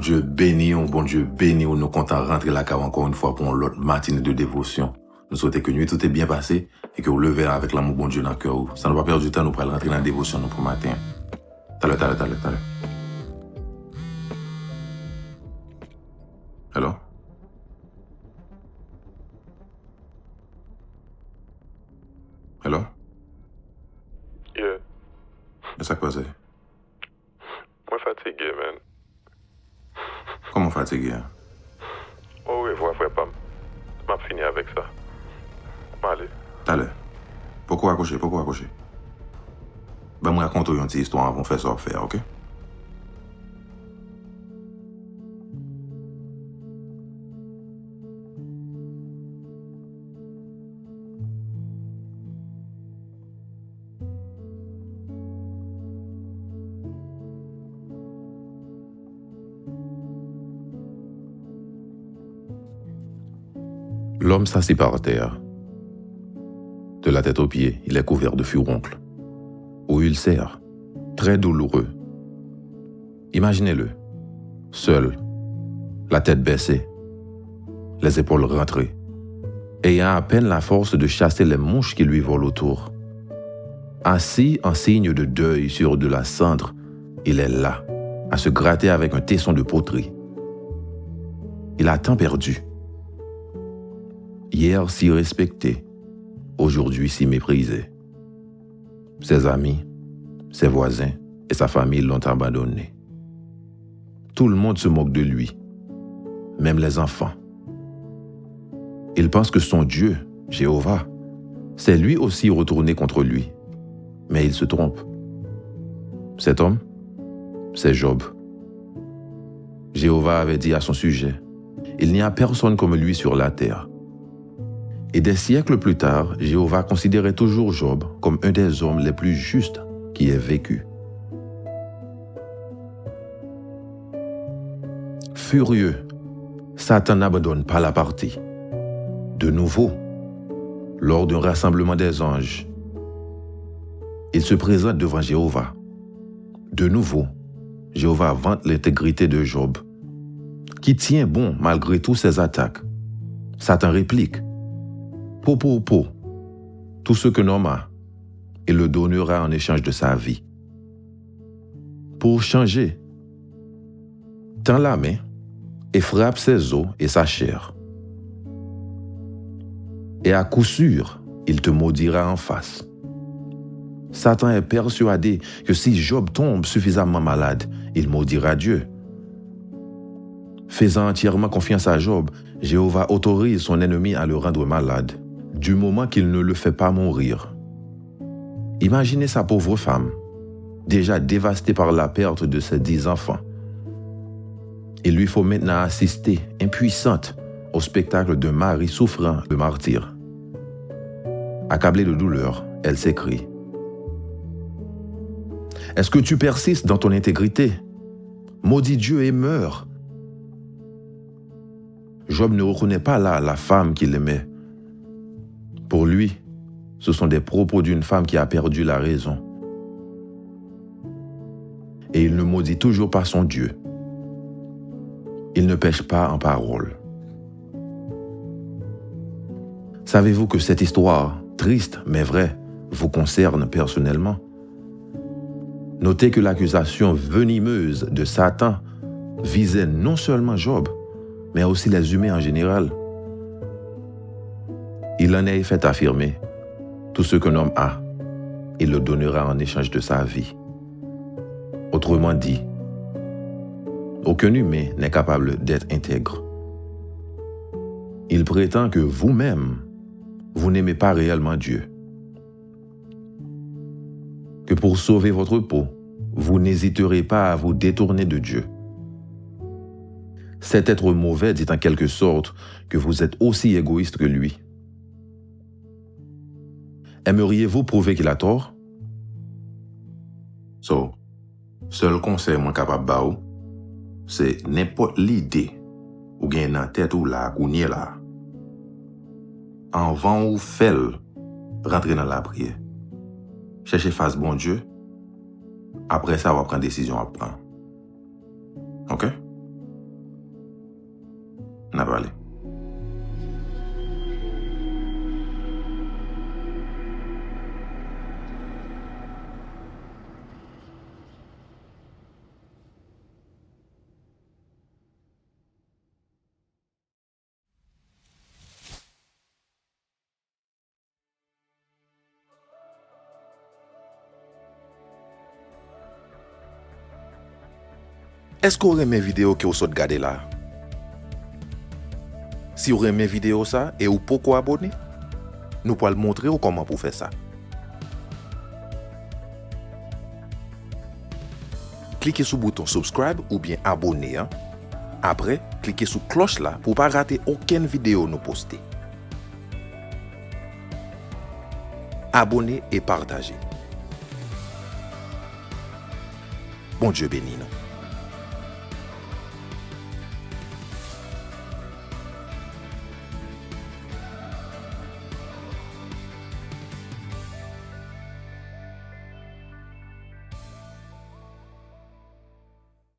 bon Dieu béni, nous comptons rentrer la cave encore une fois pour une autre matinée de dévotion. Nous souhaitons que nuit tout est bien passé et que vous levez avec l'amour bon Dieu dans le cœur. Ça ne va pas perdre du temps, nous pourrons rentrer dans la dévotion pour le matin. T'allez. Hello? Hello? Yeah. Mais ça quoi c'est? Moi fatigué, man. Comment fatigué? Oh oui, frère Pam. M'a fini avec ça. Allez. Allez. Pourquoi accoucher? Ben moi raconte une petite histoire avant de faire ça faire, ok? L'homme s'assit par terre. De la tête aux pieds, il est couvert de furoncles, ou ulcères, très douloureux. Imaginez-le, seul, la tête baissée, les épaules rentrées, ayant à peine la force de chasser les mouches qui lui volent autour. Assis en signe de deuil sur de la cendre, il est là, à se gratter avec un tesson de poterie. Il a tant perdu. Hier si respecté, aujourd'hui si méprisé. Ses amis, ses voisins et sa famille l'ont abandonné. Tout le monde se moque de lui, même les enfants. Il pense que son Dieu, Jéhovah, c'est lui aussi retourné contre lui. Mais il se trompe. Cet homme, c'est Job. Jéhovah avait dit à son sujet, « Il n'y a personne comme lui sur la terre. » Et des siècles plus tard, Jéhovah considérait toujours Job comme un des hommes les plus justes qui ait vécu. Furieux, Satan n'abandonne pas la partie. De nouveau, lors d'un rassemblement des anges, il se présente devant Jéhovah. De nouveau, Jéhovah vante l'intégrité de Job, qui tient bon malgré toutes ses attaques. Satan réplique, « Po, tout ce que l'homme a, il le donnera en échange de sa vie. » Pour changer, tend la main et frappe ses os et sa chair. Et à coup sûr, il te maudira en face. Satan est persuadé que si Job tombe suffisamment malade, il maudira Dieu. Faisant entièrement confiance à Job, Jéhovah autorise son ennemi à le rendre malade, du moment qu'il ne le fait pas mourir. Imaginez sa pauvre femme, déjà dévastée par la perte de ses 10 enfants. Il lui faut maintenant assister, impuissante, au spectacle d'un mari souffrant de martyre. Accablée de douleur, elle s'écrie, « Est-ce que tu persistes dans ton intégrité? Maudis Dieu et meurs. » Job ne reconnaît pas là la femme qu'il aimait. Pour lui, ce sont des propos d'une femme qui a perdu la raison. Et il ne maudit toujours pas son Dieu. Il ne pêche pas en parole. Savez-vous que cette histoire, triste mais vraie, vous concerne personnellement? Notez que l'accusation venimeuse de Satan visait non seulement Job, mais aussi les humains en général. Il en est fait affirmer, tout ce qu'un homme a, il le donnera en échange de sa vie. Autrement dit, aucun humain n'est capable d'être intègre. Il prétend que vous-même, vous n'aimez pas réellement Dieu. Que pour sauver votre peau, vous n'hésiterez pas à vous détourner de Dieu. Cet être mauvais dit en quelque sorte que vous êtes aussi égoïste que lui. Aimeriez-vous prouver qu'il a tort? Seul conseil moi capable ba ou, c'est n'importe l'idée ou gagne dans tête ou là ou nie là. Avant ou fait rentrer dans la prière. Cherchez face bon Dieu. Après ça, on va prendre décision à prendre. OK? N'a pas allé. Est-ce que vous aimez la vidéo que vous regardez là? Si vous aimez la vidéo ça et vous pourquoi abonner, nous pourrons montrer comment pour faire ça. Cliquez sur le bouton subscribe ou bien abonner. Après, cliquez sur cloche là pour ne pas rater aucune vidéo nous poster. Abonnez et partagez. Bon Dieu béni nous.